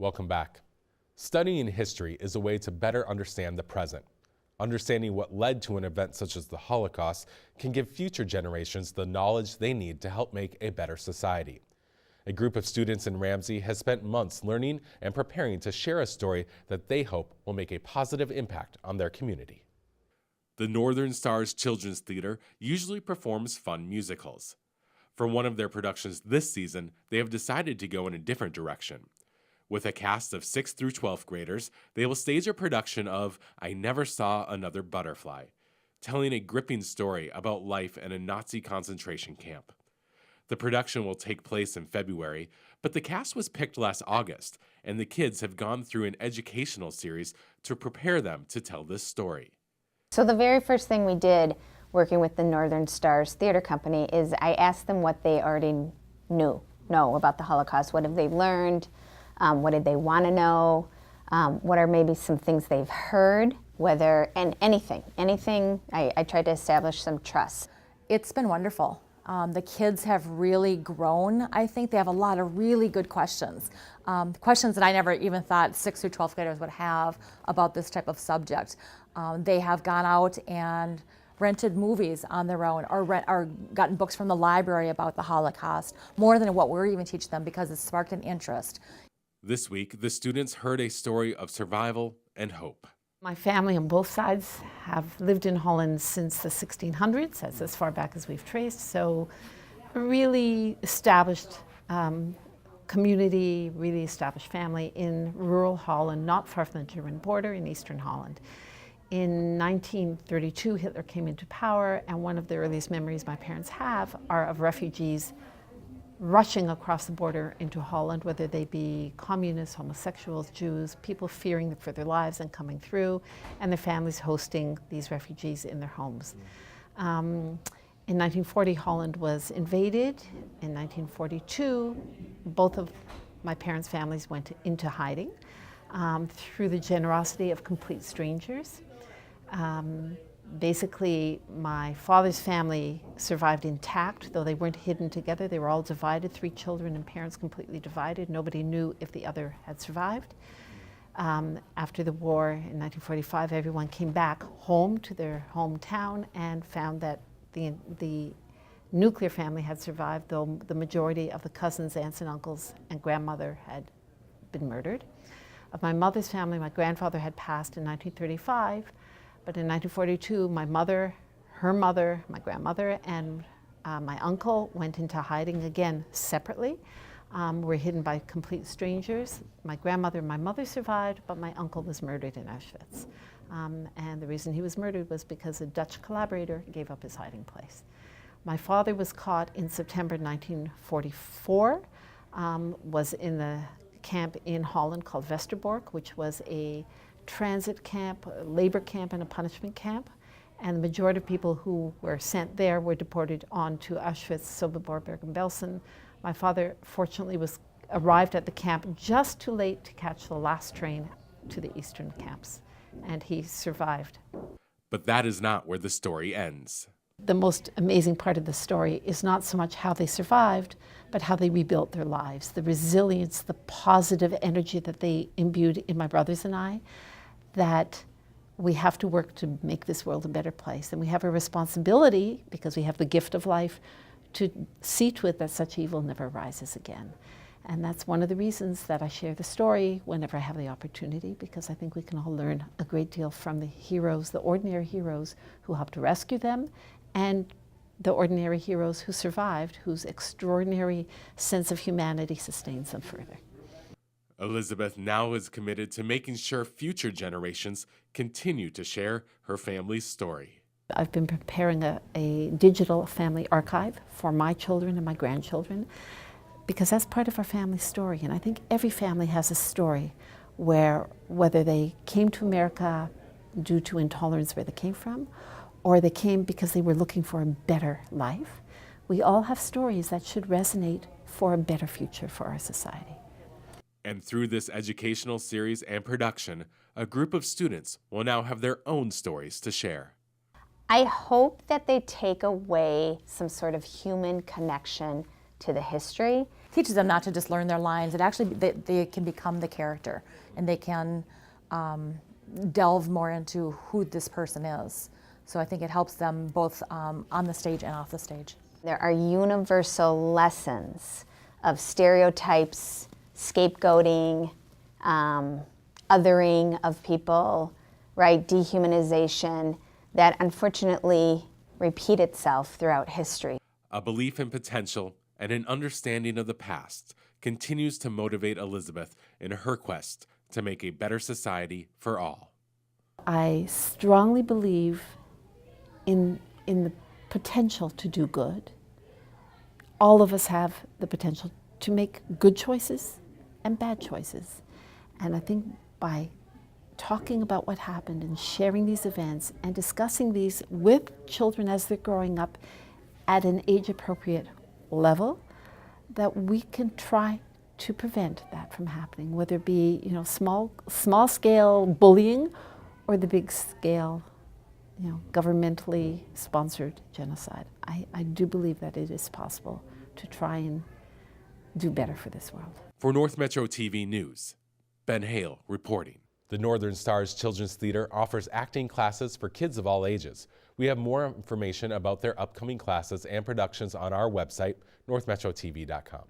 Welcome back. Studying history is a way to better understand the present. Understanding what led to an event such as the Holocaust can give future generations the knowledge they need to help make a better society. A group of students in Ramsey has spent months learning and preparing to share a story that they hope will make a positive impact on their community. The Northern Stars Children's Theater usually performs fun musicals. For one of their productions this season, they have decided to go in a different direction. With a cast of 6th through 12th graders, they will stage a production of I Never Saw Another Butterfly, telling a gripping story about life in a Nazi concentration camp. The production will take place in February, but the cast was picked last August, and the kids have gone through an educational series to prepare them to tell this story. So the very first thing we did working with the Northern Stars Theater Company is I asked them what they already know about the Holocaust. What have they learned? What did they want to know? What are maybe some things they've heard? And anything. I tried to establish some trust. It's been wonderful. The kids have really grown. I think they have a lot of really good questions. Questions that I never even thought 6th through 12th graders would have about this type of subject. They have gone out and rented movies on their own or gotten books from the library about the Holocaust, more than what we're even teaching them because it's sparked an interest. This week, the students heard a story of survival and hope. My family on both sides have lived in Holland since the 1600s, that's as far back as we've traced, so a really established community, really established family in rural Holland, not far from the German border in eastern Holland. In 1932, Hitler came into power, and one of the earliest memories my parents have are of refugees rushing across the border into Holland, whether they be communists, homosexuals, Jews, people fearing for their lives and coming through, and their families hosting these refugees in their homes. In 1940, Holland was invaded. In 1942, both of my parents' families went into hiding through the generosity of complete strangers. Basically, my father's family survived intact, though they weren't hidden together. They were all divided, 3 children and parents completely divided. Nobody knew if the other had survived. After the war in 1945, everyone came back home to their hometown and found that the nuclear family had survived, though the majority of the cousins, aunts and uncles and grandmother had been murdered. Of my mother's family, my grandfather had passed in 1935. But in 1942, my mother, her mother, my grandmother, and my uncle went into hiding again separately. Were hidden by complete strangers. My grandmother and my mother survived, but my uncle was murdered in Auschwitz. And the reason he was murdered was because a Dutch collaborator gave up his hiding place. My father was caught in September 1944, was in the camp in Holland called Westerbork, which was a transit camp, a labor camp, and a punishment camp. And the majority of people who were sent there were deported on to Auschwitz, Sobibor, Bergen-Belsen. My father, fortunately, arrived at the camp just too late to catch the last train to the eastern camps, and he survived. But that is not where the story ends. The most amazing part of the story is not so much how they survived, but how they rebuilt their lives, the resilience, the positive energy that they imbued in my brothers and I, that we have to work to make this world a better place. And we have a responsibility, because we have the gift of life, to see to it that such evil never rises again. And that's one of the reasons that I share the story whenever I have the opportunity, because I think we can all learn a great deal from the heroes, the ordinary heroes who helped to rescue them, and the ordinary heroes who survived, whose extraordinary sense of humanity sustains them further. Elizabeth now is committed to making sure future generations continue to share her family's story. I've been preparing a digital family archive for my children and my grandchildren, because that's part of our family story. And I think every family has a story where, whether they came to America due to intolerance where they came from, or they came because they were looking for a better life, we all have stories that should resonate for a better future for our society. And through this educational series and production, a group of students will now have their own stories to share. I hope that they take away some sort of human connection to the history. Teaches them not to just learn their lines, it actually, they can become the character, and they can delve more into who this person is. So I think it helps them both on the stage and off the stage. There are universal lessons of stereotypes, scapegoating, othering of people, right, dehumanization, that unfortunately repeat itself throughout history. A belief in potential and an understanding of the past continues to motivate Elizabeth in her quest to make a better society for all. I strongly believe in the potential to do good. All of us have the potential to make good choices and bad choices. And I think by talking about what happened and sharing these events and discussing these with children as they're growing up at an age-appropriate level, that we can try to prevent that from happening, whether it be, you know, small-scale bullying or the big-scale, you know, governmentally sponsored genocide. I do believe that it is possible to try and do better for this world. For North Metro TV News, Ben Hale reporting. The Northern Stars Children's Theater offers acting classes for kids of all ages. We have more information about their upcoming classes and productions on our website, northmetrotv.com.